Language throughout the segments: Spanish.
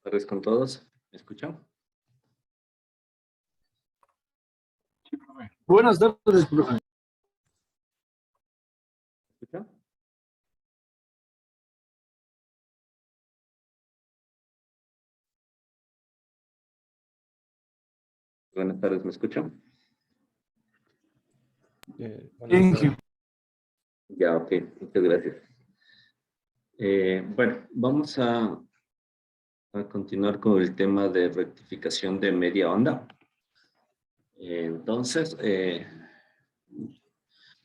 Tardes con todos. ¿Me escuchan? Buenas tardes, profe. ¿Me escuchan? Buenas tardes, ¿me escuchan? Thank you. Ya, ok. Muchas gracias. Bueno, vamos a continuar con el tema de rectificación de media onda. Entonces, a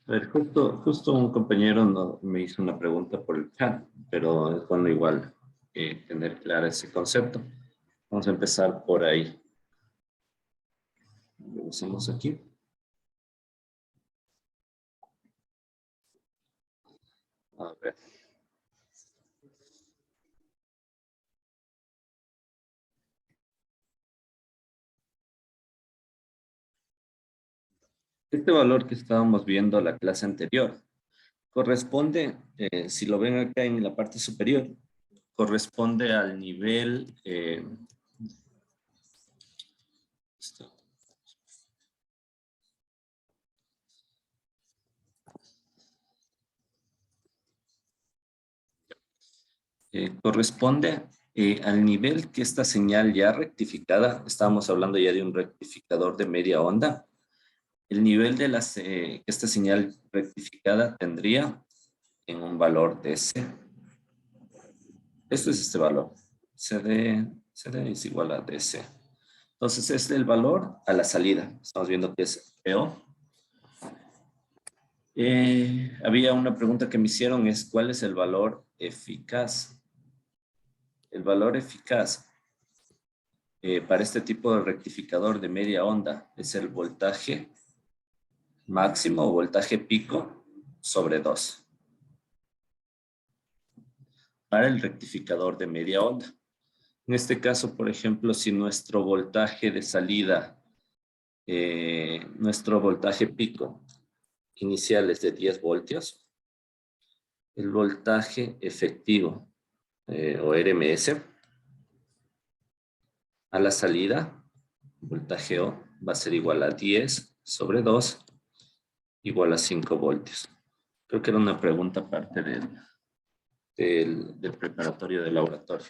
ver, justo un compañero me hizo una pregunta por el chat, pero es bueno igual tener claro ese concepto. Vamos a empezar por ahí. Revisemos aquí. A ver. Este valor que estábamos viendo la clase anterior corresponde, si lo ven acá en la parte superior, corresponde al nivel corresponde al nivel que esta señal ya rectificada, estábamos hablando ya de un rectificador de media onda, el nivel de que esta señal rectificada tendría en un valor de C. Esto es este valor. CD es igual a DC. Entonces, este es el valor a la salida. Estamos viendo que es PO. Había una pregunta que me hicieron, es ¿cuál es el valor eficaz? El valor eficaz para este tipo de rectificador de media onda es el voltaje máximo o voltaje pico sobre 2. Para el rectificador de media onda. En este caso, por ejemplo, si nuestro voltaje de salida, nuestro voltaje pico inicial es de 10 voltios, el voltaje efectivo o RMS a la salida, voltaje O, va a ser igual a 10 sobre 2 igual a 5 voltios. Creo que era una pregunta aparte del preparatorio del laboratorio.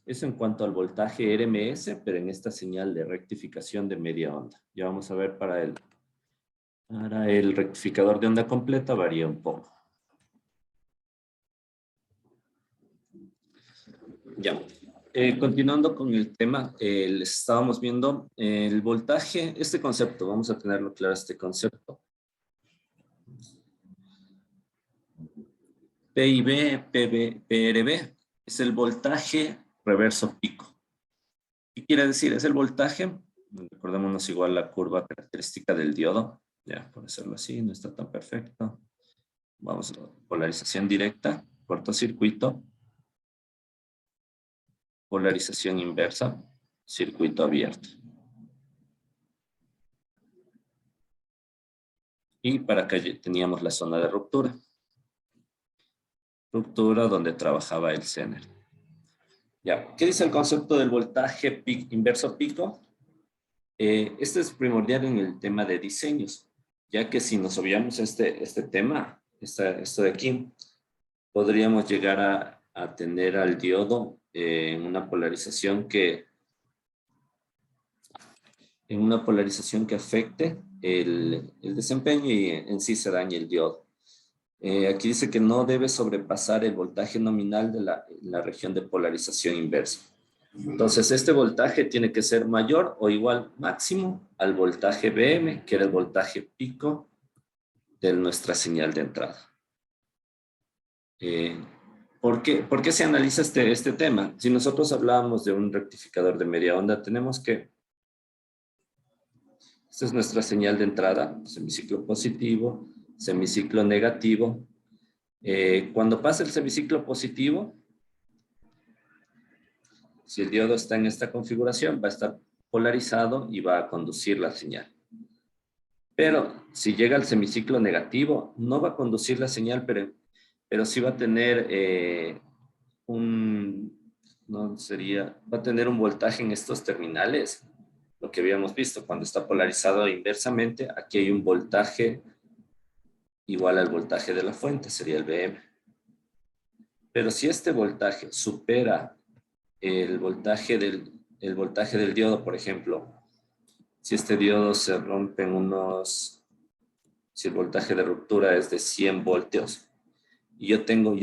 Eso en cuanto al voltaje RMS, pero en esta señal de rectificación de media onda. Ya vamos a ver para el rectificador de onda completa varía un poco. Ya. Continuando con el tema, les estábamos viendo el voltaje, este concepto, vamos a tenerlo claro este concepto. PIB, PRB, es el voltaje reverso pico. ¿Qué quiere decir? Es el voltaje, recordémonos igual la curva característica del diodo, ya, por hacerlo así, no está tan perfecto. Vamos a polarización directa, cortocircuito, polarización inversa, circuito abierto. Y para acá teníamos la zona de ruptura. Ruptura donde trabajaba el Zener. Ya, ¿qué dice el concepto del voltaje inverso pico? Este es primordial en el tema de diseños, ya que si nos obviamos este tema, esto de aquí, podríamos llegar a tener al diodo en una polarización que afecte el desempeño y en sí se dañe el diodo. Aquí dice que no debe sobrepasar el voltaje nominal de la región de polarización inversa. Entonces, este voltaje tiene que ser mayor o igual máximo al voltaje BM, que era el voltaje pico de nuestra señal de entrada. ¿Por qué se analiza este tema? Si nosotros hablábamos de un rectificador de media onda, tenemos que... Esta es nuestra señal de entrada, semiciclo positivo, semiciclo negativo. Cuando pasa el semiciclo positivo, si el diodo está en esta configuración, va a estar polarizado y va a conducir la señal. Pero si llega al semiciclo negativo, no va a conducir la señal, pero sí va a tener va a tener un voltaje en estos terminales, lo que habíamos visto cuando está polarizado inversamente. Aquí hay un voltaje igual al voltaje de la fuente, sería el VM. Pero si este voltaje supera el voltaje del diodo, por ejemplo, si este diodo se rompe si el voltaje de ruptura es de 100 voltios, y yo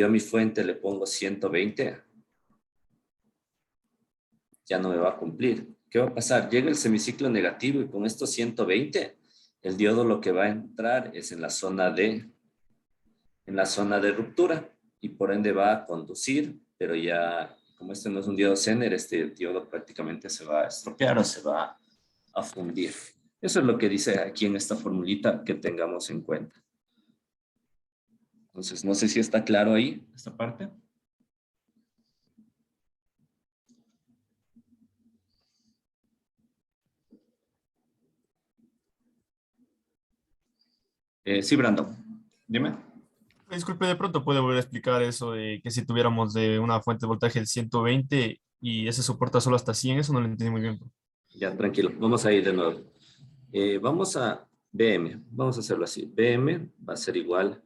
a mi fuente le pongo 120, ya no me va a cumplir. ¿Qué va a pasar? Llega el semiciclo negativo y con estos 120, el diodo lo que va a entrar es en la zona de ruptura y por ende va a conducir, pero ya, como este no es un diodo Zener, este diodo prácticamente se va a estropear o se va a fundir. Eso es lo que dice aquí en esta formulita que tengamos en cuenta. Entonces, no sé si está claro ahí, esta parte. Sí, Brandon, dime. Disculpe, de pronto puede volver a explicar eso de que si tuviéramos de una fuente de voltaje de 120 y ese soporta solo hasta 100, eso no lo entendí muy bien. Ya, tranquilo, vamos a ir de nuevo. Vamos a BM, vamos a hacerlo así. BM va a ser igual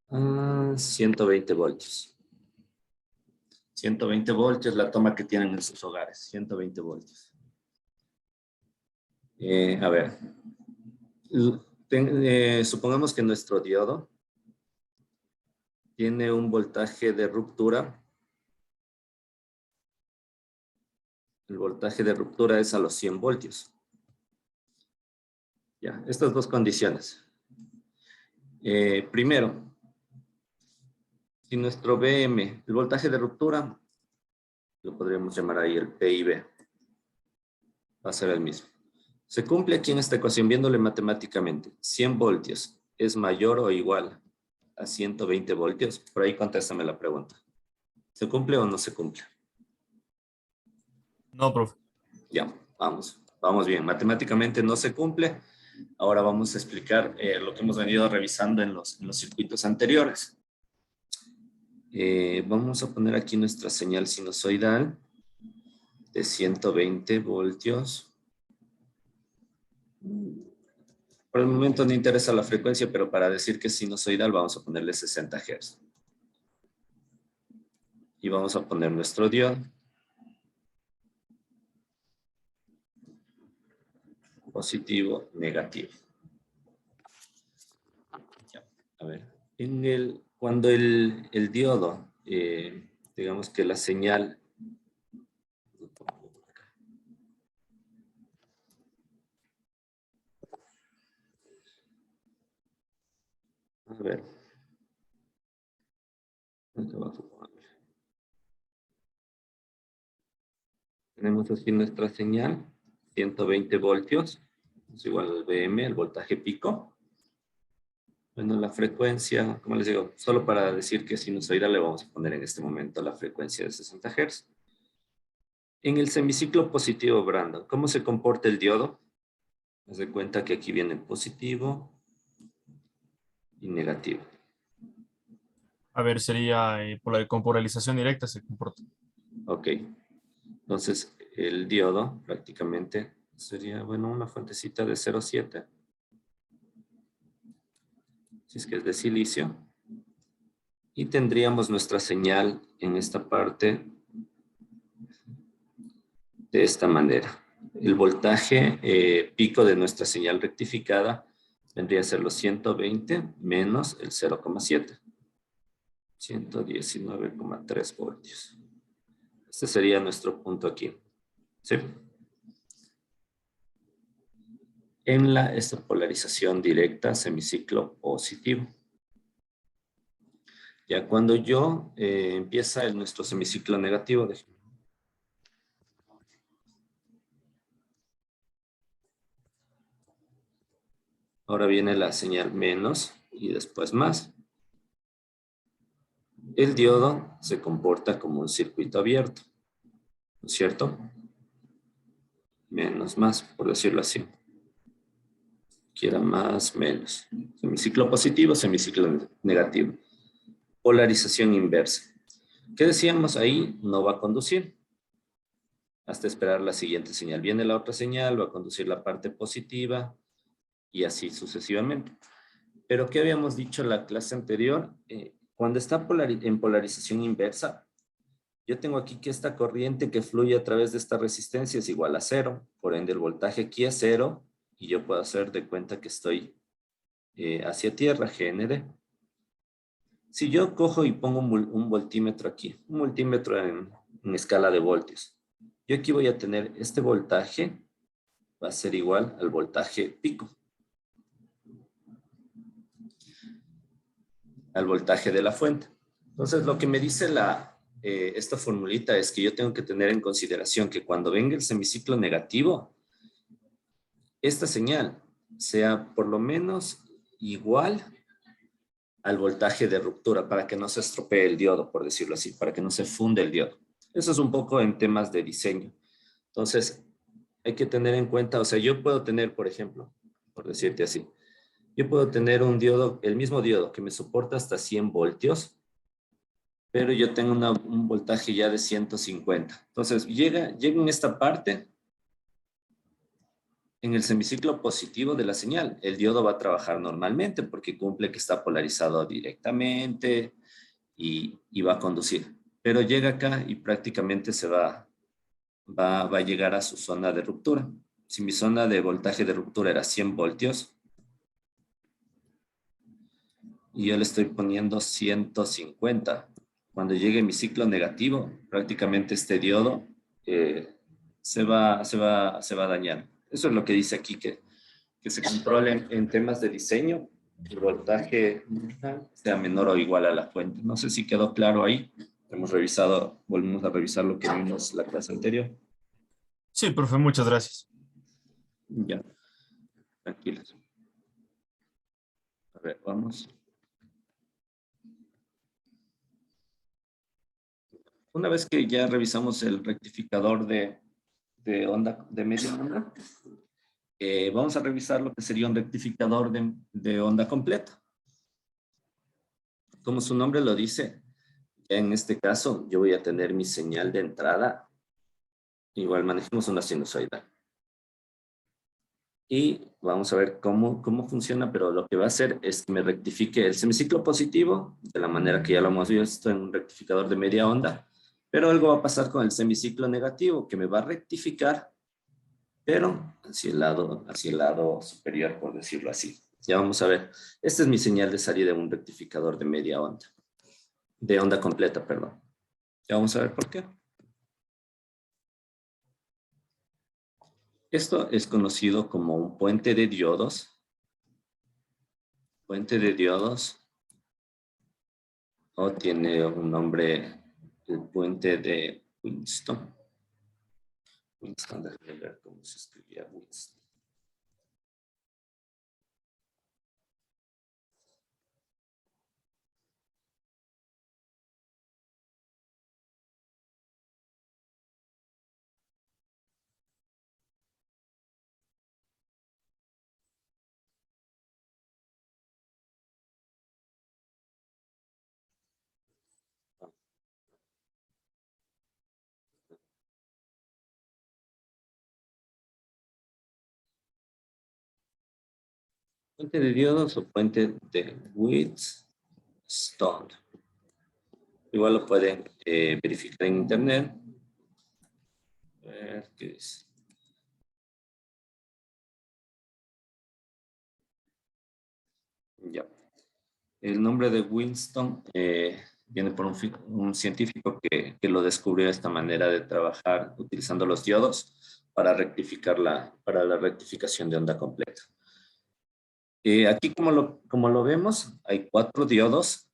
a 120 voltios. 120 voltios la toma que tienen en sus hogares, 120 voltios. A ver, supongamos que nuestro diodo tiene un voltaje de ruptura. El voltaje de ruptura es a los 100 voltios. Ya, estas dos condiciones. Primero, si nuestro VM, el voltaje de ruptura, lo podríamos llamar ahí el PIB, va a ser el mismo. Se cumple aquí en esta ecuación viéndole matemáticamente. 100 voltios es mayor o igual a 120 voltios. Por ahí contéstame la pregunta. ¿Se cumple o no se cumple? No, profe. Ya, vamos bien. Matemáticamente no se cumple. Ahora vamos a explicar lo que hemos venido revisando en los circuitos anteriores. Vamos a poner aquí nuestra señal sinusoidal de 120 voltios. Por el momento no interesa la frecuencia, pero para decir que es sinusoidal vamos a ponerle 60 Hz. Y vamos a poner nuestro diodo. Positivo, negativo. Ya, a ver, cuando el diodo, digamos que la señal, a ver, tenemos así nuestra señal, 120 voltios, es igual al VM, el voltaje pico. Bueno, la frecuencia, como les digo, solo para decir que es sinusoidal le vamos a poner en este momento la frecuencia de 60 Hz. En el semiciclo positivo, Brandon, ¿cómo se comporta el diodo? Haz de cuenta que aquí viene positivo y negativo. A ver, sería con polarización directa se comporta. Ok. Entonces, el diodo prácticamente sería, bueno, una fuentecita de 0,7. Si es que es de silicio. Y tendríamos nuestra señal en esta parte de esta manera. El voltaje pico de nuestra señal rectificada vendría a ser los 120 menos el 0,7. 119,3 voltios. Este sería nuestro punto aquí. ¿Sí? En esta polarización directa, semiciclo positivo. Ya cuando empieza nuestro semiciclo negativo, ahora viene la señal menos y después más. El diodo se comporta como un circuito abierto, ¿no es cierto? menos, más, por decirlo así. Quiera más, menos. Semiciclo positivo, semiciclo negativo. Polarización inversa. ¿Qué decíamos ahí? No va a conducir hasta esperar la siguiente señal. Viene la otra señal, va a conducir la parte positiva y así sucesivamente. Pero ¿qué habíamos dicho en la clase anterior? Cuando está en polarización inversa, yo tengo aquí que esta corriente que fluye a través de esta resistencia es igual a cero. Por ende, el voltaje aquí es cero y yo puedo hacer de cuenta que estoy hacia tierra, GND. Si yo cojo y pongo un voltímetro aquí, un multímetro en escala de voltios, yo aquí voy a tener este voltaje, va a ser igual al voltaje pico, al voltaje de la fuente. Entonces, lo que me dice esta formulita es que yo tengo que tener en consideración que cuando venga el semiciclo negativo, esta señal sea por lo menos igual al voltaje de ruptura para que no se estropee el diodo, por decirlo así, para que no se funde el diodo. Eso es un poco en temas de diseño. Entonces, hay que tener en cuenta, o sea, yo puedo tener, por ejemplo, por decirte así, yo puedo tener un diodo, el mismo diodo que me soporta hasta 100 voltios, pero yo tengo un voltaje ya de 150. Entonces, llega en esta parte, en el semiciclo positivo de la señal, el diodo va a trabajar normalmente porque cumple que está polarizado directamente y va a conducir. Pero llega acá y prácticamente va a llegar a su zona de ruptura. Si mi zona de voltaje de ruptura era 100 voltios, y yo le estoy poniendo 150. Cuando llegue mi ciclo negativo, prácticamente este diodo se va a dañar. Eso es lo que dice aquí, que se controle en temas de diseño, el voltaje sea menor o igual a la fuente. No sé si quedó claro ahí. Volvemos a revisar lo que vimos la clase anterior. Sí, profe, muchas gracias. Ya, tranquilos. A ver, vamos. Una vez que ya revisamos el rectificador de onda, de media onda, vamos a revisar lo que sería un rectificador de onda completa. Como su nombre lo dice, en este caso yo voy a tener mi señal de entrada. Igual manejemos una sinusoidal. Y vamos a ver cómo funciona, pero lo que va a hacer es que me rectifique el semiciclo positivo, de la manera que ya lo hemos visto en un rectificador de media onda, pero algo va a pasar con el semiciclo negativo, que me va a rectificar, pero hacia el lado superior, por decirlo así. Ya vamos a ver. Esta es mi señal de salida de un rectificador de media onda, de onda completa, perdón. Ya vamos a ver por qué. Esto es conocido como un puente de diodos. Puente de diodos, o tiene un nombre, el puente de Winston. Winston, déjame ver cómo se escribía Winston. Puente de diodos o puente de Winston. Igual lo pueden verificar en internet. A ver qué dice. Ya. El nombre de Winston viene por un científico que lo descubrió esta manera de trabajar utilizando los diodos para para la rectificación de onda completa. Aquí como lo vemos, hay 4 diodos,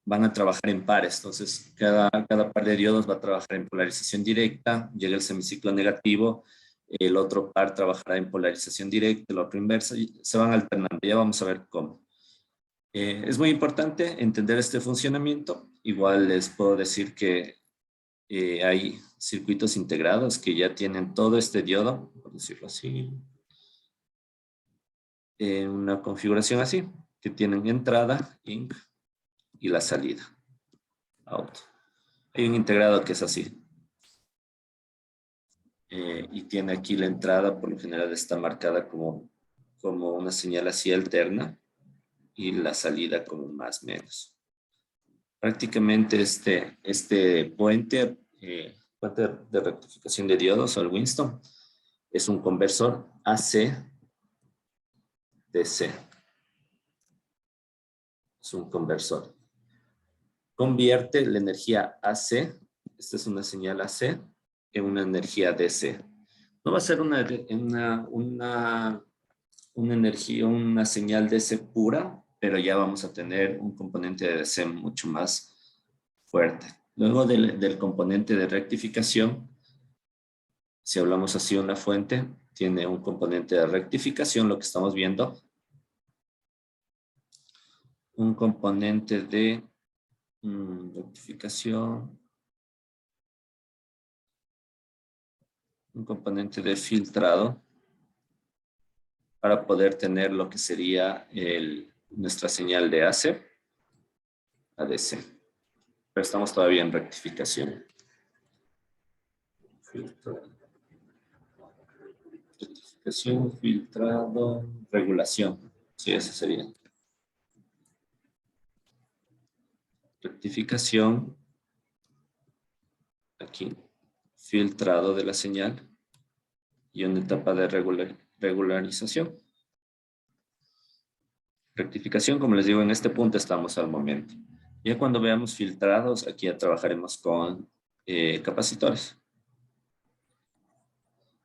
van a trabajar en pares, entonces cada par de diodos va a trabajar en polarización directa, llega el semiciclo negativo, el otro par trabajará en polarización directa, el otro inversa, y se van alternando, ya vamos a ver cómo. Es muy importante entender este funcionamiento, igual les puedo decir que hay circuitos integrados que ya tienen todo este diodo, por decirlo así, en una configuración así, que tienen entrada, in, y la salida, out. Hay un integrado que es así. Y tiene aquí la entrada, por lo general está marcada como una señal así alterna, y la salida como más menos. Prácticamente este puente de rectificación de diodos, o el Winston, es un conversor AC-DC. Es un conversor. Convierte la energía AC, esta es una señal AC, en una energía DC. No va a ser una energía, una señal DC pura, pero ya vamos a tener un componente de DC mucho más fuerte. Luego del componente de rectificación, si hablamos así, una fuente tiene un componente de rectificación, lo que estamos viendo, un componente de rectificación, un componente de filtrado, para poder tener lo que sería nuestra señal de AC a DC. Pero estamos todavía en rectificación. Rectificación, filtrado, regulación. Sí, eso sería. Rectificación. Aquí. Filtrado de la señal. Y una etapa de regularización. Rectificación, como les digo, en este punto estamos al momento. Ya cuando veamos filtrados, aquí ya trabajaremos con capacitores.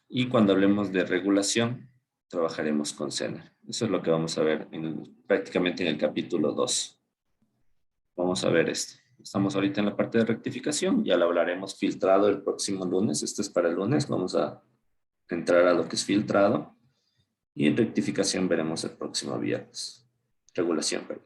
Y cuando hablemos de regulación, trabajaremos con Zener. Eso es lo que vamos a ver prácticamente en el capítulo 2. Vamos a ver esto. Estamos ahorita en la parte de rectificación. Ya lo hablaremos filtrado el próximo lunes. Esto es para el lunes. Vamos a entrar a lo que es filtrado. Y en rectificación veremos el próximo viernes. Regulación, perdón.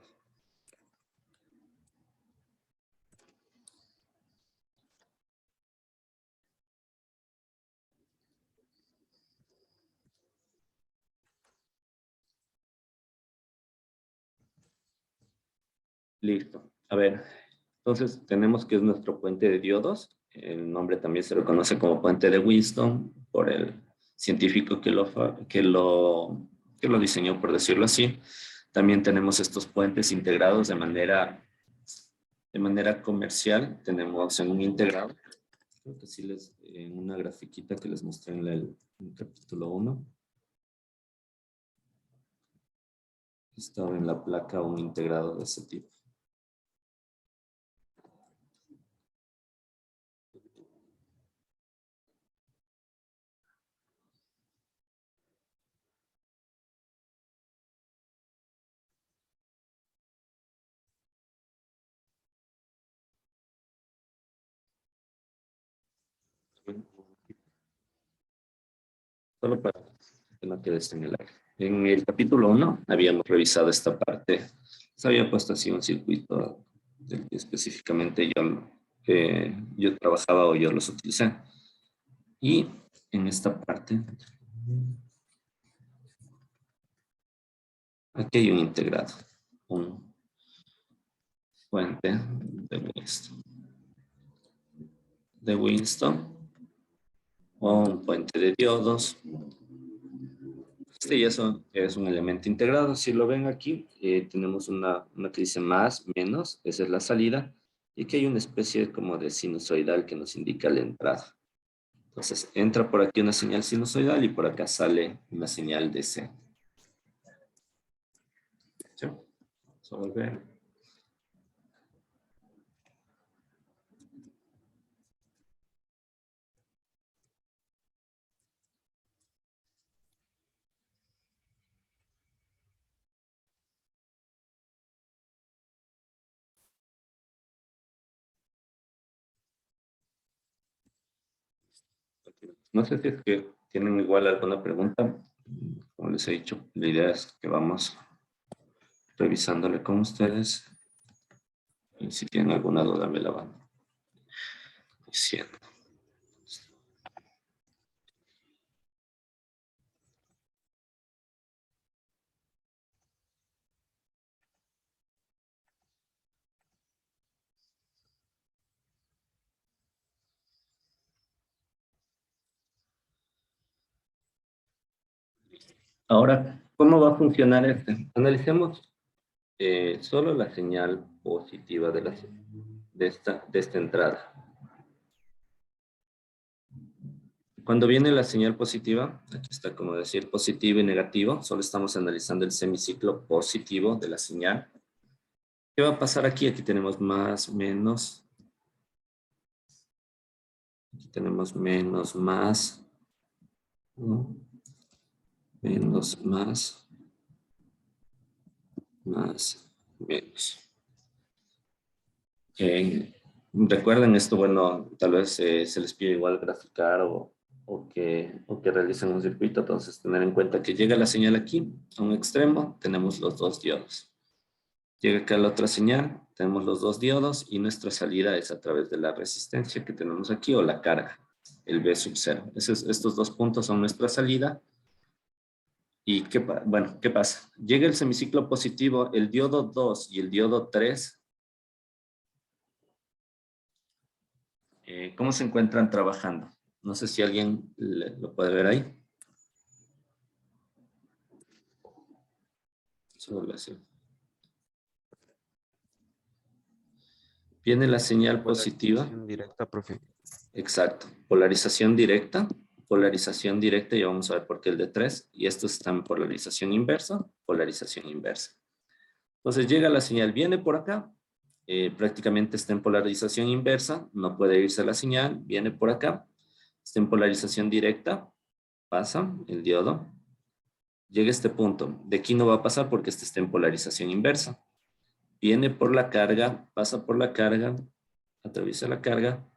Listo. A ver, entonces tenemos que es nuestro puente de diodos. El nombre también se lo conoce como puente de Winston por el científico que lo diseñó, por decirlo así. También tenemos estos puentes integrados de manera comercial. Tenemos en un integrado, creo que sí en una grafiquita que les mostré en el capítulo 1. Estaba en la placa un integrado de ese tipo. Solo para que no quede en el aire. En el capítulo 1 habíamos revisado esta parte. Se había puesto así un circuito del que específicamente yo trabajaba o yo los utilicé. Y en esta parte, aquí hay un integrado, un puente de Winston o un puente de diodos. Este ya es un elemento integrado. Si lo ven aquí, tenemos una que dice más, menos, esa es la salida, y aquí hay una especie como de sinusoidal que nos indica la entrada. Entonces, entra por aquí una señal sinusoidal y por acá sale una señal DC. ¿Sí? Vamos a volver. No sé si es que tienen igual alguna pregunta. Como les he dicho, la idea es que vamos revisándole con ustedes. Y si tienen alguna duda, me la van diciendo. Ahora, ¿cómo va a funcionar este? Analicemos solo la señal positiva de esta entrada. Cuando viene la señal positiva, aquí está como decir positivo y negativo, solo estamos analizando el semiciclo positivo de la señal. ¿Qué va a pasar aquí? Aquí tenemos más, menos. Aquí tenemos menos, más. ¿No? Menos, más, menos. Recuerden esto, bueno, tal vez se les pide igual graficar o que realicen un circuito, entonces tener en cuenta que llega la señal aquí, a un extremo, tenemos los dos diodos. Llega acá la otra señal, tenemos los dos diodos y nuestra salida es a través de la resistencia que tenemos aquí o la carga, el V sub 0. Estos dos puntos son nuestra salida. ¿Y qué pasa? Llega el semiciclo positivo, el diodo 2 y el diodo 3. ¿Cómo se encuentran trabajando? No sé si alguien lo puede ver ahí. Solo así. Viene la señal positiva. Polarización directa, profe. Exacto. Polarización directa, y vamos a ver por qué el de 3. Y estos están en polarización inversa. Entonces llega la señal, viene por acá. Prácticamente está en polarización inversa. No puede irse la señal. Viene por acá. Está en polarización directa. Pasa el diodo. Llega a este punto. De aquí no va a pasar porque este está en polarización inversa. Viene por la carga, pasa por la carga, atraviesa la carga,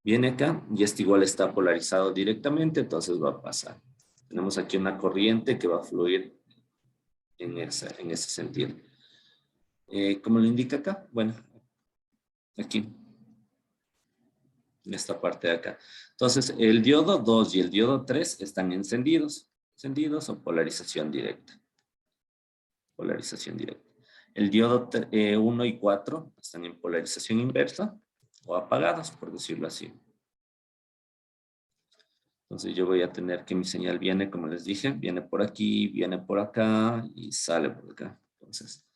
viene acá y este igual está polarizado directamente, entonces va a pasar. Tenemos aquí una corriente que va a fluir en ese sentido. ¿Cómo lo indica acá? Bueno, aquí, en esta parte de acá. Entonces, el diodo 2 y el diodo 3 están encendidos o polarización directa. Polarización directa. El diodo 1 y 4 están en polarización inversa o apagados, por decirlo así. Entonces yo voy a tener que mi señal viene, como les dije, viene por aquí, viene por acá y sale por acá. Entonces,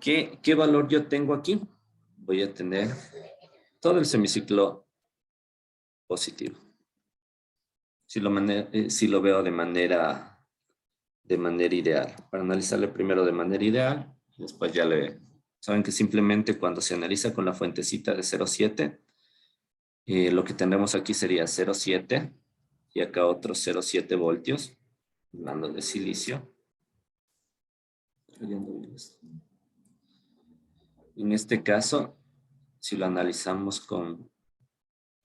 ¿qué valor yo tengo aquí? Voy a tener todo el semiciclo positivo. Si lo veo de manera ideal. Para analizarle primero de manera ideal, y después ya le... Saben que simplemente cuando se analiza con la fuentecita de 0,7, lo que tendremos aquí sería 0,7 y acá otros 0,7 voltios, hablando de silicio. En este caso, si lo analizamos con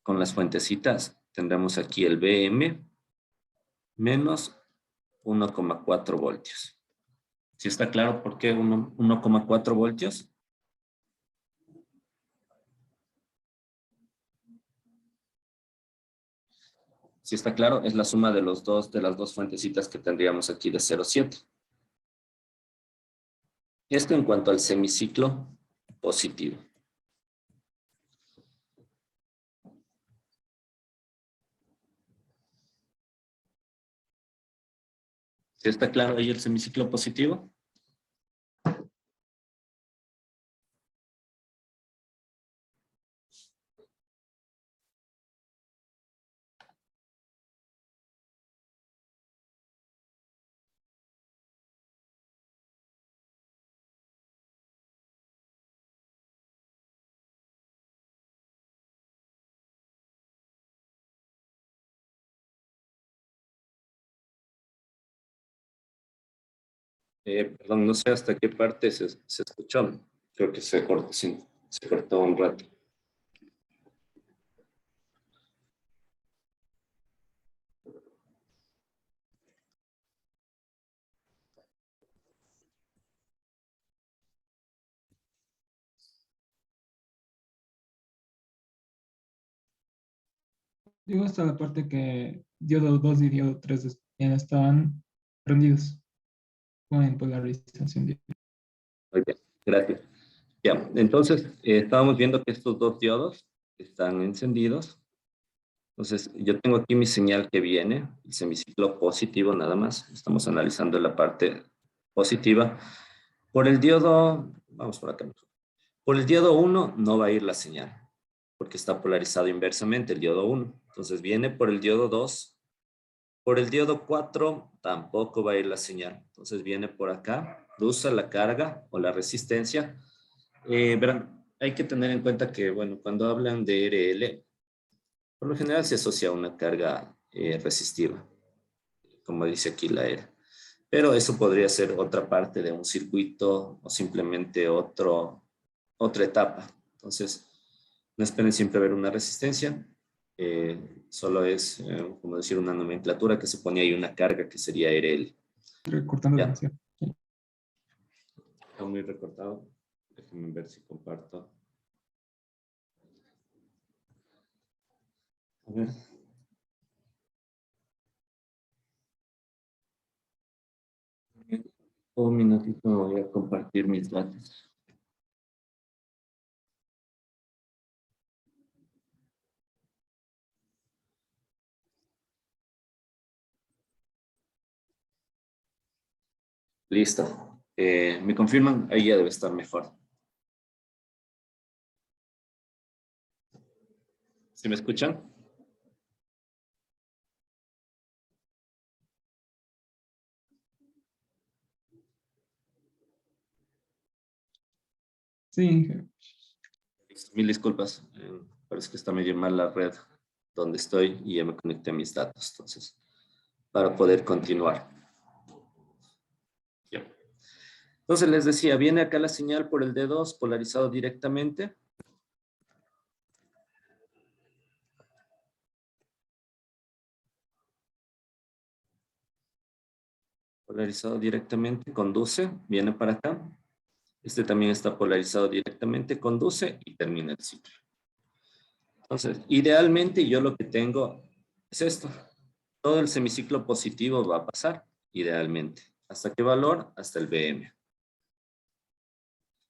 las fuentecitas, tendremos aquí el Vm menos 1,4 voltios. ¿Sí está claro por qué 1,4 voltios? Si está claro, es la suma de de las dos fuentecitas que tendríamos aquí de 0,7. Esto en cuanto al semiciclo positivo. ¿Sí está claro ahí el semiciclo positivo? Perdón, no sé hasta qué parte se escuchó. Creo que se cortó, sí, se cortó un rato. Digo hasta la parte que diodo 2 y diodo 3 ya estaban prendidos con polarización directa. Muy bien, gracias. Ya, entonces estábamos viendo que estos dos diodos están encendidos. Entonces, yo tengo aquí mi señal que viene, el semiciclo positivo nada más. Estamos analizando la parte positiva. Por el diodo, vamos por acá. Por el diodo 1 no va a ir la señal, porque está polarizado inversamente el diodo 1. Entonces, viene por el diodo 2. Por el diodo 4 tampoco va a ir la señal. Entonces, viene por acá, usa la carga o la resistencia. Verán, hay que tener en cuenta que, bueno, cuando hablan de RL, por lo general se asocia a una carga resistiva, como dice aquí la ERA. Pero eso podría ser otra parte de un circuito o simplemente otra etapa. Entonces, no esperen siempre ver una resistencia. Solo es, como decir, una nomenclatura que se pone ahí una carga que sería RL. Recortando Ya. tensión. Sí. Está muy recortado. Déjenme ver si comparto. A ver. Un minutito voy a compartir mis datos. Listo. ¿Me confirman? Ahí ya debe estar mejor. ¿Sí me escuchan? Sí, Mil disculpas. Parece que está medio mal la red donde estoy y ya me conecté a mis datos. Entonces, para poder continuar. Ya. Entonces les decía, viene acá la señal por el D2 polarizado directamente. Polarizado directamente, conduce, viene para acá. Este también está polarizado directamente, conduce y termina el ciclo. Entonces, idealmente yo lo que tengo es esto. Todo el semiciclo positivo va a pasar, idealmente. ¿Hasta qué valor? Hasta el Vm.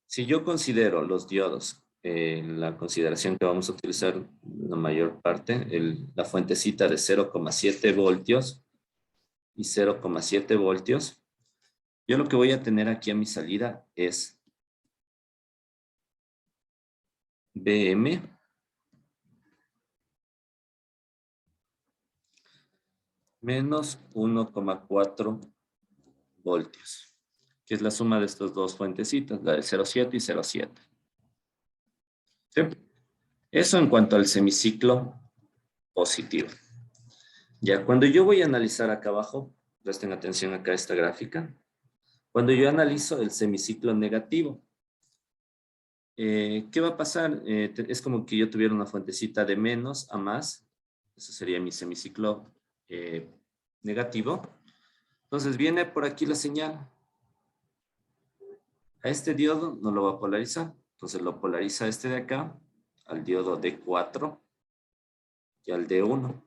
Si yo considero los diodos, la consideración que vamos a utilizar la mayor parte, la fuentecita de 0,7 voltios y 0,7 voltios, yo lo que voy a tener aquí a mi salida es Vm menos 1,4 voltios, que es la suma de estas dos fuentecitas, la de 0,7 y 0,7. ¿Sí? Eso en cuanto al semiciclo positivo. Ya, cuando yo voy a analizar acá abajo, presten atención acá a esta gráfica, cuando yo analizo el semiciclo negativo, ¿qué va a pasar? Es como que yo tuviera una fuentecita de menos a más, eso sería mi semiciclo negativo. Entonces viene por aquí la señal. A este diodo no lo va a polarizar, entonces lo polariza este de acá, al diodo D4 y al D1.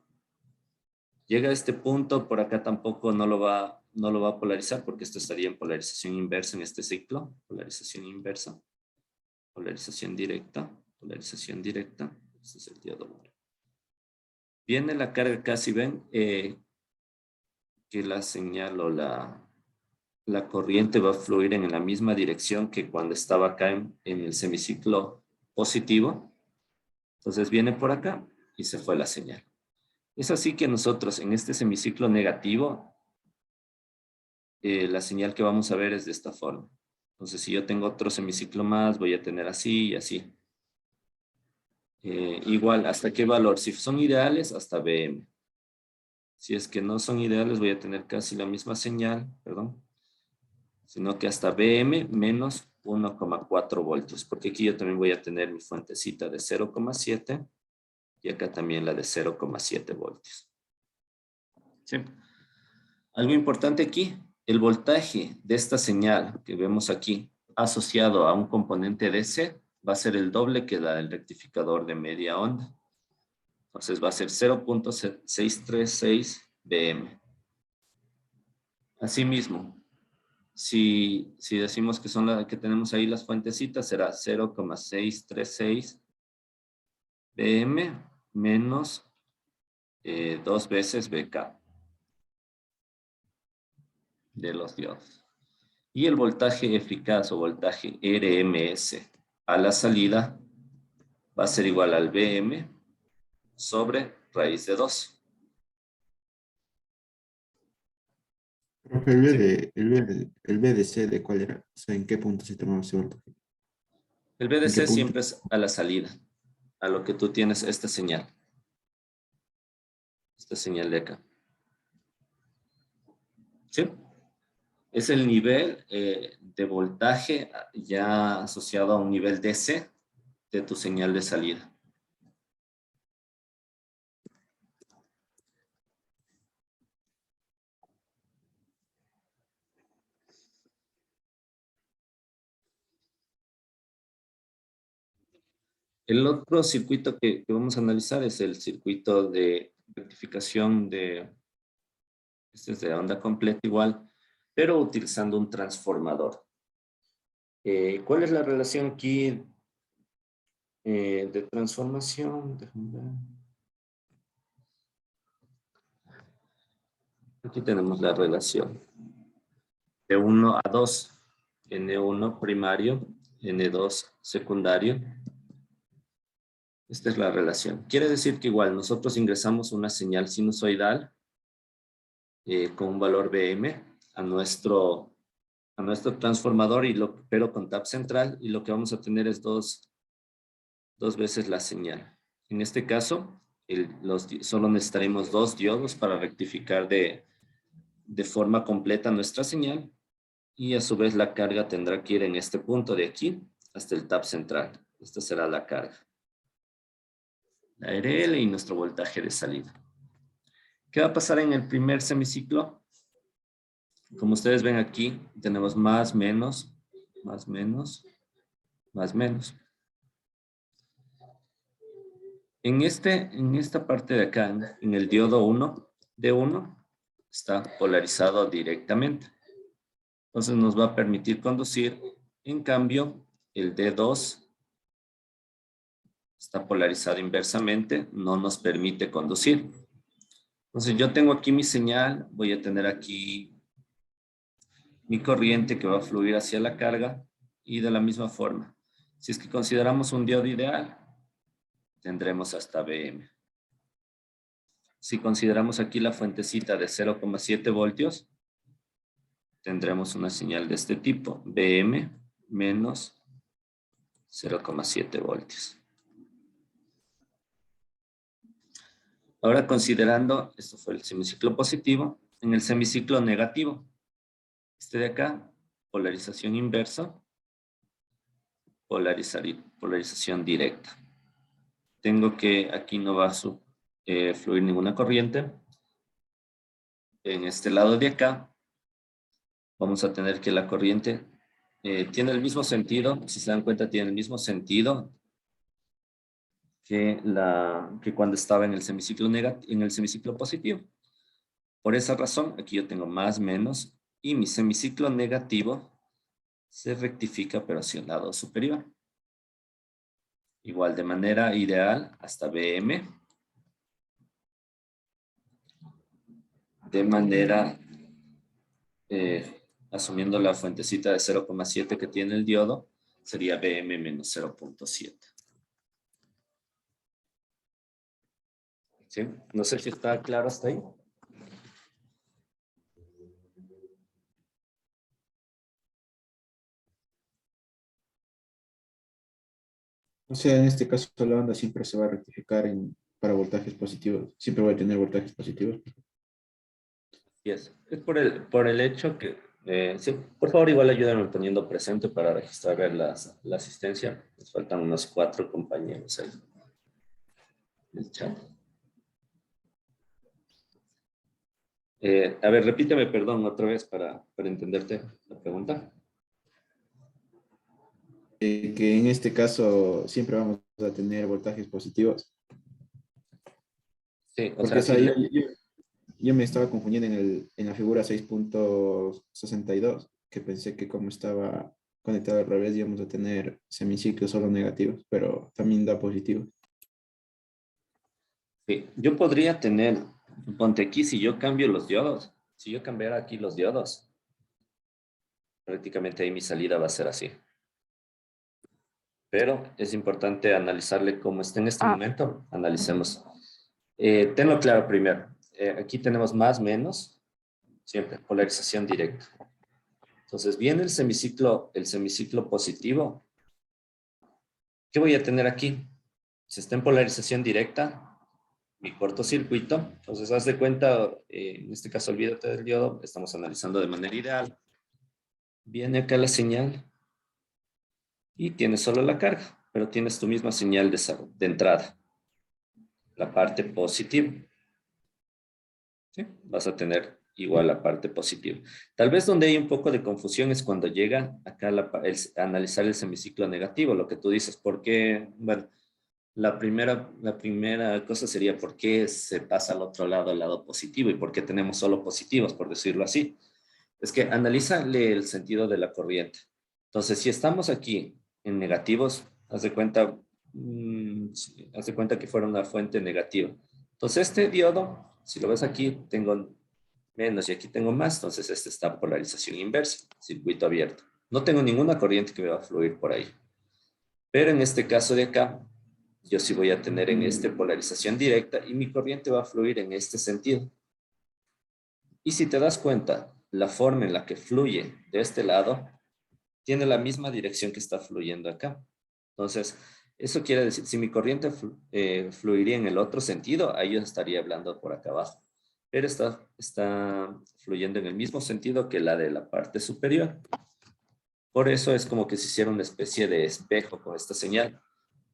Llega a este punto, por acá tampoco no lo va a polarizar porque esto estaría en polarización inversa en este ciclo. Polarización inversa, polarización directa, polarización directa. Este es el diodo 1. Viene la carga acá, si ven que la señal o la corriente va a fluir en la misma dirección que cuando estaba acá en el semiciclo positivo. Entonces viene por acá y se fue la señal. Es así que nosotros en este semiciclo negativo, la señal que vamos a ver es de esta forma. Entonces, si yo tengo otro semiciclo más, voy a tener así y así. Igual, ¿hasta qué valor? Si son ideales, hasta Vm. Si es que no son ideales, voy a tener casi la misma señal, perdón, sino que hasta Vm menos 1,4 voltios, porque aquí yo también voy a tener mi fuentecita de 0,7 y acá también la de 0,7 voltios. ¿Sí? Algo importante aquí, el voltaje de esta señal que vemos aquí asociado a un componente DC va a ser el doble que da el rectificador de media onda. Entonces va a ser 0.636 BM. Asimismo, si decimos que son las que tenemos ahí las fuentecitas, será 0.636 BM menos 2 veces BK de los diodos. Y el voltaje eficaz o voltaje RMS a la salida va a ser igual al BM sobre raíz de 2. Profe, el BDC, ¿de cuál era? O sea, ¿en qué punto se tomaba ese voltaje? El ¿En qué BDC punto? siempre es a la salida, a lo que tú tienes esta señal. Esta señal de acá. ¿Sí? Es el nivel de voltaje ya asociado a un nivel DC de tu señal de salida. El otro circuito que vamos a analizar es el circuito de rectificación de, este es de onda completa igual, pero utilizando un transformador. ¿Cuál es la relación aquí de transformación? Déjame ver. Aquí tenemos la relación de 1 a 2, N1 primario, N2 secundario. Esta es la relación. Quiere decir que igual nosotros ingresamos una señal sinusoidal con un valor BM a nuestro transformador, pero con tap central, y lo que vamos a tener es dos veces la señal. En este caso, solo necesitaremos 2 diodos para rectificar de forma completa nuestra señal, y a su vez la carga tendrá que ir en este punto de aquí hasta el tap central. Esta será la carga. La RL y nuestro voltaje de salida. ¿Qué va a pasar en el primer semiciclo? Como ustedes ven aquí, tenemos más, menos, más, menos, más, menos. En esta parte de acá, en el diodo 1, D1, está polarizado directamente. Entonces nos va a permitir conducir. En cambio, el D2 está polarizado inversamente, no nos permite conducir. Entonces yo tengo aquí mi señal, voy a tener aquí mi corriente que va a fluir hacia la carga, y de la misma forma, si es que consideramos un diodo ideal, tendremos hasta BM. Si consideramos aquí la fuentecita de 0,7 voltios, tendremos una señal de este tipo, BM menos 0,7 voltios. Ahora considerando, esto fue el semiciclo positivo, en el semiciclo negativo, este de acá, polarización inversa, polarización directa. Tengo que aquí no va a fluir ninguna corriente. En este lado de acá, vamos a tener que la corriente tiene el mismo sentido, si se dan cuenta, tiene el mismo sentido que cuando estaba en el semiciclo positivo. Por esa razón, aquí yo tengo más, menos, y mi semiciclo negativo se rectifica pero hacia el lado superior. Igual de manera ideal hasta BM. De manera, asumiendo la fuentecita de 0,7 que tiene el diodo, sería BM menos 0,7. ¿Sí? No sé si está claro hasta ahí. O sea, en este caso la onda siempre se va a rectificar para voltajes positivos. Siempre va a tener voltajes positivos. Es por el hecho que, sí, por favor, igual ayúdenme poniendo presente para registrar la asistencia. Nos faltan unos 4 compañeros ahí en el chat. A ver, repíteme, perdón, otra vez para entenderte la pregunta. Que en este caso siempre vamos a tener voltajes positivos. Sí, o Porque sea, o sea, sí, yo me estaba confundiendo en la figura 6.62, que pensé que como estaba conectado al revés íbamos a tener semiciclos solo negativos, pero también da positivos. sí. Yo podría tener, ponte aquí, si yo cambio los diodos, si yo cambiara aquí los diodos, prácticamente ahí mi salida va a ser así. Pero es importante analizarle cómo está en este momento. Analicemos. Tenlo claro primero. Aquí tenemos más, menos, siempre, polarización directa. Entonces viene el semiciclo positivo. ¿Qué voy a tener aquí? Si está en polarización directa, mi cortocircuito. Entonces, haz de cuenta, en este caso, olvídate del diodo, estamos analizando de manera ideal. Viene acá la señal y tienes solo la carga, pero tienes tu misma señal de entrada, la parte positiva. ¿Sí? Vas a tener igual la parte positiva. Tal vez donde hay un poco de confusión es cuando llega acá a analizar el semiciclo negativo, lo que tú dices, porque, bueno, la primera cosa sería por qué se pasa al otro lado, al lado positivo, y por qué tenemos solo positivos, por decirlo así. Es que analízale el sentido de la corriente. Entonces, si estamos aquí en negativos, haz de cuenta que fuera una fuente negativa. Entonces, este diodo, si lo ves aquí, tengo menos y aquí tengo más, entonces este está en polarización inversa, circuito abierto. No tengo ninguna corriente que me va a fluir por ahí. Pero en este caso de acá, yo sí voy a tener en este polarización directa y mi corriente va a fluir en este sentido. Y si te das cuenta, la forma en la que fluye de este lado tiene la misma dirección que está fluyendo acá. Entonces, eso quiere decir, si mi corriente fluiría en el otro sentido, ahí yo estaría hablando por acá abajo. Pero está fluyendo en el mismo sentido que la de la parte superior. Por eso es como que se hiciera una especie de espejo con esta señal.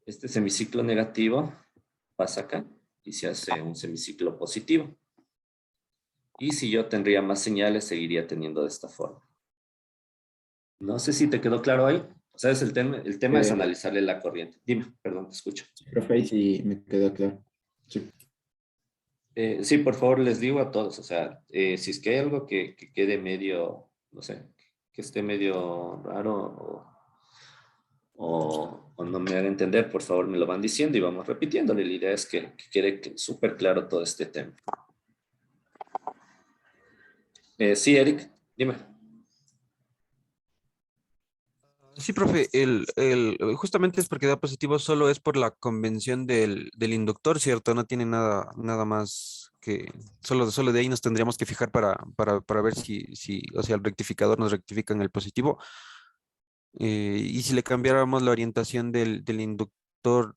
Este semiciclo negativo pasa acá y se hace un semiciclo positivo. Y si yo tendría más señales, seguiría teniendo de esta forma. No sé si te quedó claro ahí. O sea, el tema es Eh, analizarle la corriente. Dime, perdón, te escucho. Profe, ahí sí me quedó claro. Sí. Sí, por favor, les digo a todos, o sea, si es que hay algo que quede medio, no sé, que esté medio raro o no me haga entender, por favor me lo van diciendo y vamos repitiéndole. La idea es que quede súper claro todo este tema. Sí, Eric, dime. Sí, profe, justamente es porque da positivo solo es por la convención del inductor, ¿cierto? No tiene nada más que, solo de ahí nos tendríamos que fijar para ver si, o sea, el rectificador nos rectifica en el positivo. Y si le cambiáramos la orientación del inductor,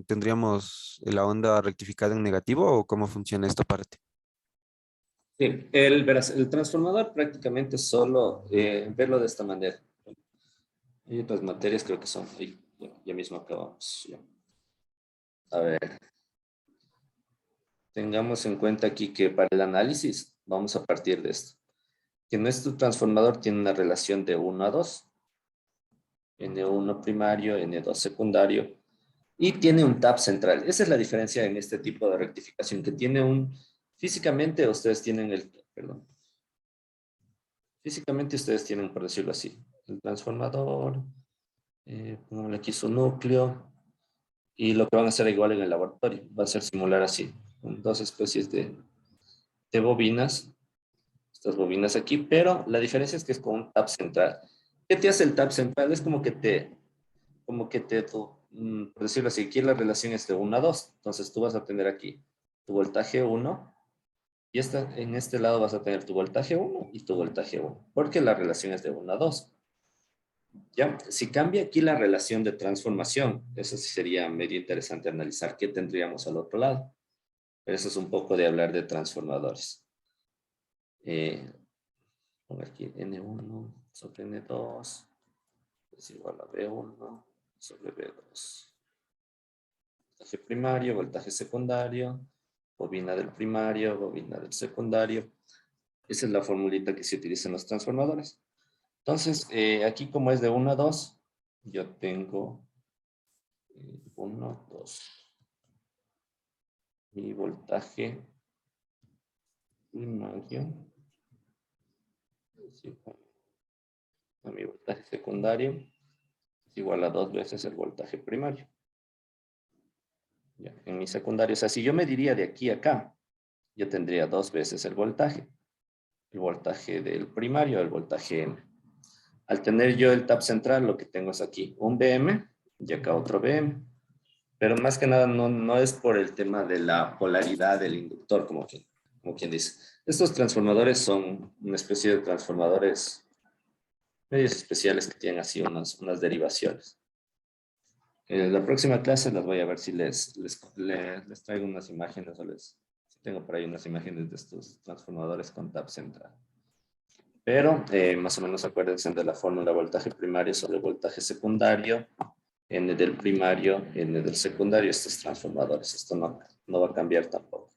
¿tendríamos la onda rectificada en negativo o cómo funciona esta parte? Sí, verás, el transformador prácticamente solo verlo de esta manera. Y otras materias creo que son, ya mismo acabamos. Ya. A ver, tengamos en cuenta aquí que para el análisis vamos a partir de esto. Que nuestro transformador tiene una relación de 1 a 2, N1 primario, N2 secundario, y tiene un tap central. Esa es la diferencia en este tipo de rectificación, que tiene físicamente ustedes tienen físicamente ustedes tienen, por decirlo así, el transformador, pongámosle aquí su núcleo, y lo que van a hacer igual en el laboratorio, va a ser simular así, con dos especies de bobinas, estas bobinas aquí, pero la diferencia es que es con un tap central. ¿Qué te hace el tap central? Es por decirlo así, aquí la relación es de 1 a 2, entonces tú vas a tener aquí tu voltaje 1 y en este lado vas a tener tu voltaje 1 y tu voltaje 1, porque la relación es de 1 a 2. Ya, si cambia aquí la relación de transformación, eso sí sería medio interesante analizar qué tendríamos al otro lado. Pero eso es un poco de hablar de transformadores. Pongo aquí N1 sobre N2 es igual a B1 sobre B2. Voltaje primario, voltaje secundario, bobina del primario, bobina del secundario. Esa es la formulita que se utiliza en los transformadores. Entonces, aquí como es de 1 a 2, yo tengo 1, 2. mi voltaje primario es igual a mi voltaje secundario es igual a 2 veces el voltaje primario. Ya, en mi secundario, o sea, si yo mediría de aquí a acá, yo tendría 2 veces el voltaje del primario, el voltaje M. Al tener yo el tap central, lo que tengo es aquí un BM y acá otro BM. Pero más que nada no es por el tema de la polaridad del inductor, como quien dice. Estos transformadores son una especie de transformadores medios especiales que tienen así unas derivaciones. En la próxima clase las voy a ver si les traigo unas imágenes o si tengo por ahí unas imágenes de estos transformadores con tap central. Pero más o menos acuérdense de la fórmula voltaje primario sobre voltaje secundario, N del primario, N del secundario, estos transformadores. Esto no va a cambiar tampoco.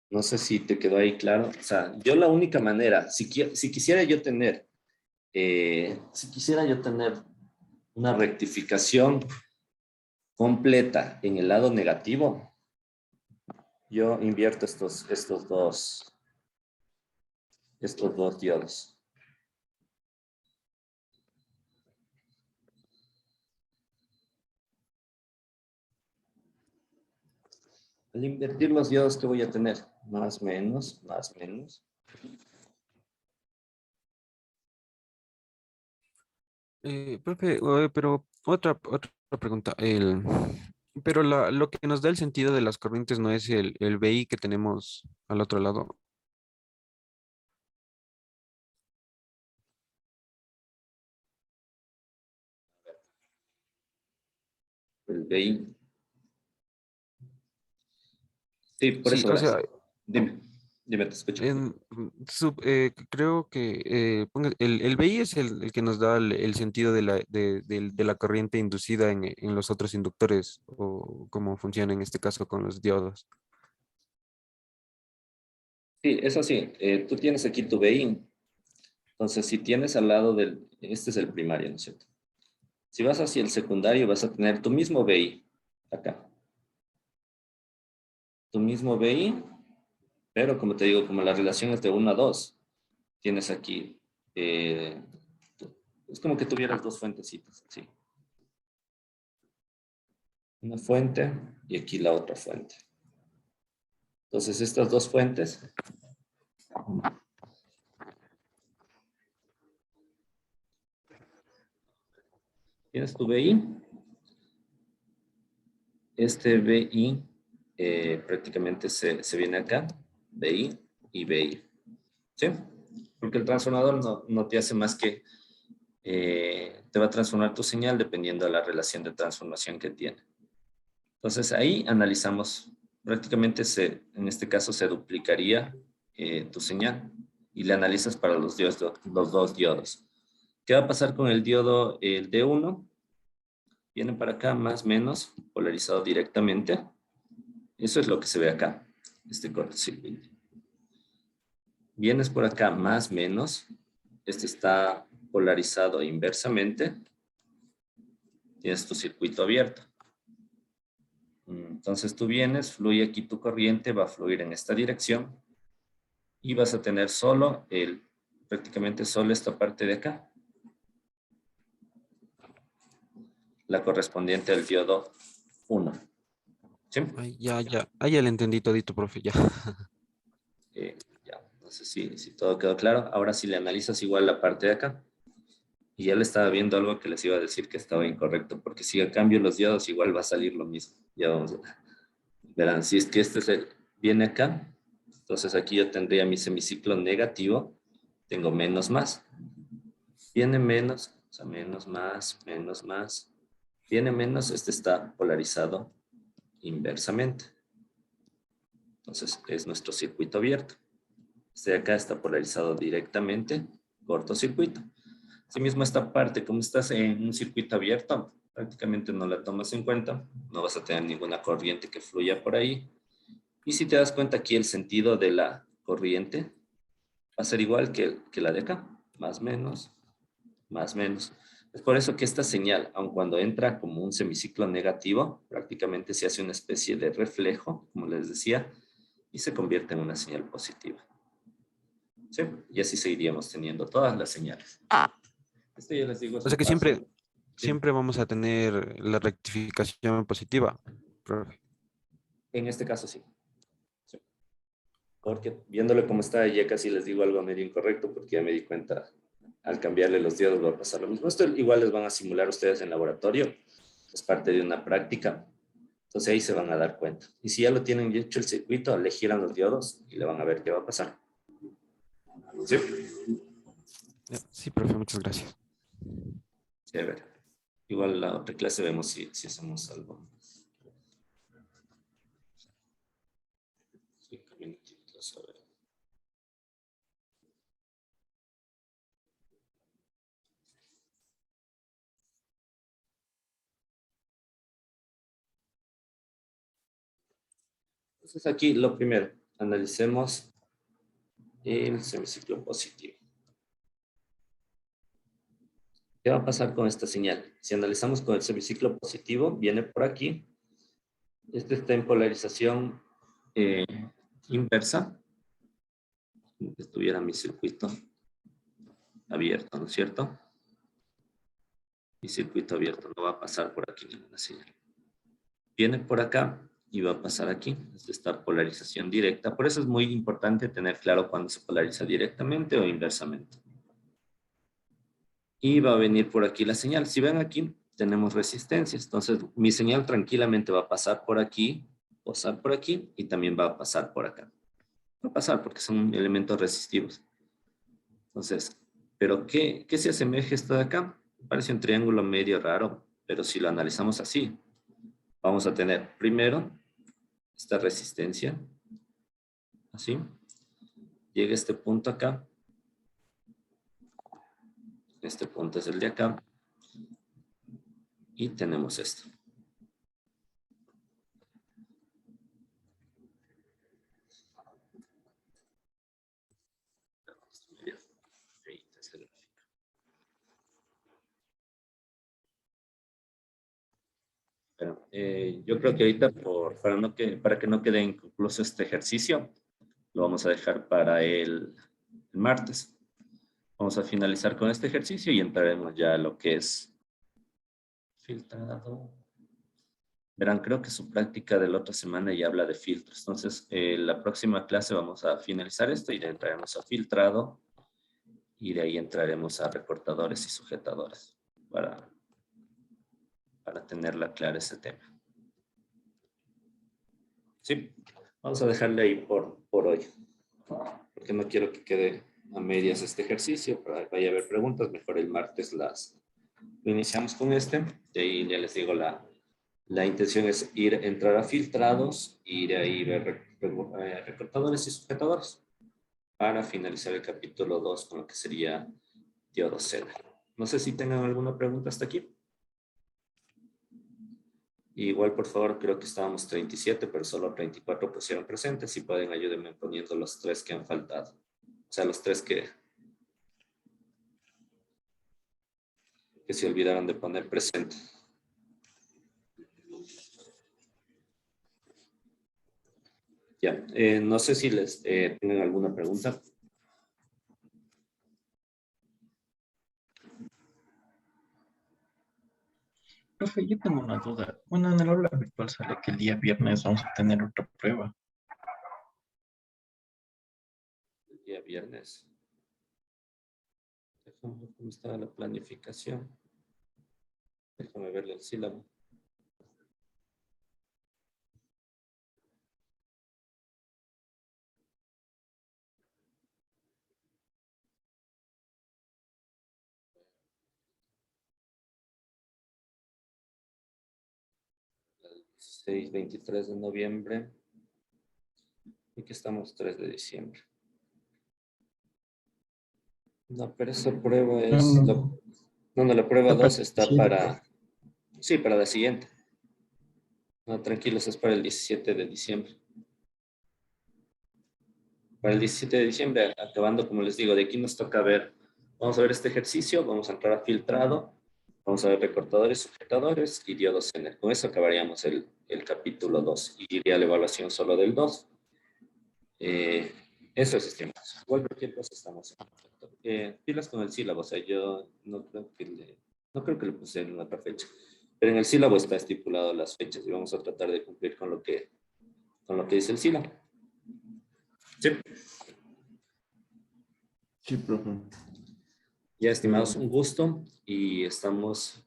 No sé si te quedó ahí claro. O sea, yo la única manera, si quisiera yo tener una rectificación completa en el lado negativo, yo invierto estos dos diodos. Al invertir los diodos, ¿qué voy a tener? Más, menos, más, menos. Profe, pero otra pregunta. Pero lo que nos da el sentido de las corrientes no es el BI que tenemos al otro lado. El BI. Sí, por Sí, eso o verás. sea, Dime, te escucho. creo que el BI es el que nos da el sentido de la corriente inducida en los otros inductores, o cómo funciona en este caso con los diodos. Sí, eso sí. Tú tienes aquí tu BI. Entonces, si tienes al lado este es el primario, ¿no es cierto? Si vas hacia el secundario, vas a tener tu mismo BI acá. Tu mismo BI, pero como te digo, como la relación es de 1 a 2, tienes aquí, es como que tuvieras dos fuentecitas, ¿sí? Una fuente y aquí la otra fuente. Entonces, estas dos fuentes tienes tu BI. Este BI prácticamente se viene acá, BI y BI. ¿Sí? Porque el transformador no te hace más que te va a transformar tu señal dependiendo de la relación de transformación que tiene. Entonces ahí analizamos, prácticamente en este caso se duplicaría tu señal y le analizas para los dos diodos. ¿Qué va a pasar con el diodo, el D1? Viene para acá, más, menos, polarizado directamente. Eso es lo que se ve acá, este cortocircuito. Vienes por acá, más, menos. Este está polarizado inversamente. Tienes tu circuito abierto. Entonces tú vienes, fluye aquí tu corriente, va a fluir en esta dirección y vas a tener prácticamente solo esta parte de acá, la correspondiente al diodo 1. ¿Sí? Ay, ya le entendí todito, profe, ya. Ya, no sé si todo quedó claro. Ahora si le analizas igual la parte de acá. Y ya le estaba viendo algo que les iba a decir que estaba incorrecto, porque si cambio los diodos igual va a salir lo mismo. Ya vamos a ver. Verán, si es que viene acá, entonces aquí yo tendría mi semiciclo negativo, tengo menos más. Viene menos, o sea, menos más, menos más. Viene menos, este está polarizado inversamente. Entonces es nuestro circuito abierto. Este de acá está polarizado directamente, cortocircuito. Asimismo, esta parte, como estás en un circuito abierto, prácticamente no la tomas en cuenta, no vas a tener ninguna corriente que fluya por ahí. Y si te das cuenta aquí, el sentido de la corriente va a ser igual que la de acá, más menos, más menos. Es por eso que esta señal, aun cuando entra como un semiciclo negativo, prácticamente se hace una especie de reflejo, como les decía, y se convierte en una señal positiva. ¿Sí? Y así seguiríamos teniendo todas las señales. Esto ya les digo es O sea un que paso. siempre, Sí. siempre vamos a tener la rectificación positiva, profe. En este caso sí. Sí. Porque viéndole cómo está, ya casi les digo algo medio incorrecto, porque ya me di cuenta, al cambiarle los diodos va a pasar lo mismo. Esto igual les van a simular ustedes en laboratorio, es parte de una práctica, entonces ahí se van a dar cuenta. Y si ya lo tienen hecho el circuito, le giran los diodos y le van a ver qué va a pasar. ¿Sí? Ya, sí, profe, muchas gracias. Sí, a ver. Igual la otra clase vemos si hacemos algo. 5 minutitos, a ver. Entonces aquí lo primero, analicemos el semiciclo positivo. ¿Qué va a pasar con esta señal? Si analizamos con el semiciclo positivo, viene por aquí. Este está en polarización inversa. Como que estuviera mi circuito abierto, ¿no es cierto? Mi circuito abierto no va a pasar por aquí ninguna señal. Viene por acá y va a pasar aquí. Es esta polarización directa. Por eso es muy importante tener claro cuándo se polariza directamente o inversamente. Y va a venir por aquí la señal. Si ven aquí, tenemos resistencias. Entonces, mi señal tranquilamente va a pasar por aquí y también va a pasar por acá. Va a pasar porque son elementos resistivos. Entonces, ¿pero qué se asemeja esto de acá? Parece un triángulo medio raro, pero si lo analizamos así, vamos a tener primero esta resistencia, así. Llega este punto acá. Este punto es el de acá. Y tenemos esto. Bueno, yo creo que ahorita para que no quede inconcluso este ejercicio, lo vamos a dejar para el martes. Vamos a finalizar con este ejercicio y entraremos ya a lo que es filtrado. Verán, creo que su práctica de la otra semana ya habla de filtros. Entonces, la próxima clase vamos a finalizar esto y de entraremos a filtrado y de ahí entraremos a recortadores y sujetadores para tenerla clara ese tema. Sí, vamos a dejarle ahí por hoy, porque no quiero que quede a medias este ejercicio, para que vaya a haber preguntas, mejor el martes lo iniciamos con este, de ahí ya les digo, la intención es entrar a filtrados y de ahí ver recortadores y sujetadores para finalizar el capítulo 2 con lo que sería diodo Zener. No sé si tengan alguna pregunta hasta aquí. Igual, por favor, creo que estábamos 37, pero solo 34 pusieron presentes. Si pueden, ayúdenme poniendo los 3 que han faltado. O sea, los 3 que se olvidaron de poner presente. Ya, no sé si les tienen alguna pregunta. Profe, yo tengo una duda. Bueno, en el aula virtual sale que el día viernes vamos a tener otra prueba. El día viernes. Déjame ver cómo está la planificación. Déjame verle el sílabo. El 16, 23 de noviembre. Y que estamos 3 de diciembre. No, pero esa prueba es... No, la prueba 2 está para... Sí, para la siguiente. No, tranquilos, es para el 17 de diciembre. Para el 17 de diciembre, acabando, como les digo, de aquí nos toca ver, vamos a ver este ejercicio, vamos a entrar a filtrado, Vamos a ver recortadores, sujetadores y diodos Zener. Con eso acabaríamos el capítulo 2 y iría la evaluación solo del 2. Eso es, estimados. Igual cualquier cosa estamos en contacto. Pilas con el sílabo, o sea, yo no creo que le puse en otra fecha. Pero en el sílabo está estipulado las fechas y vamos a tratar de cumplir con lo que dice el sílabo. Sí. Sí, profe. Ya, estimados, un gusto y estamos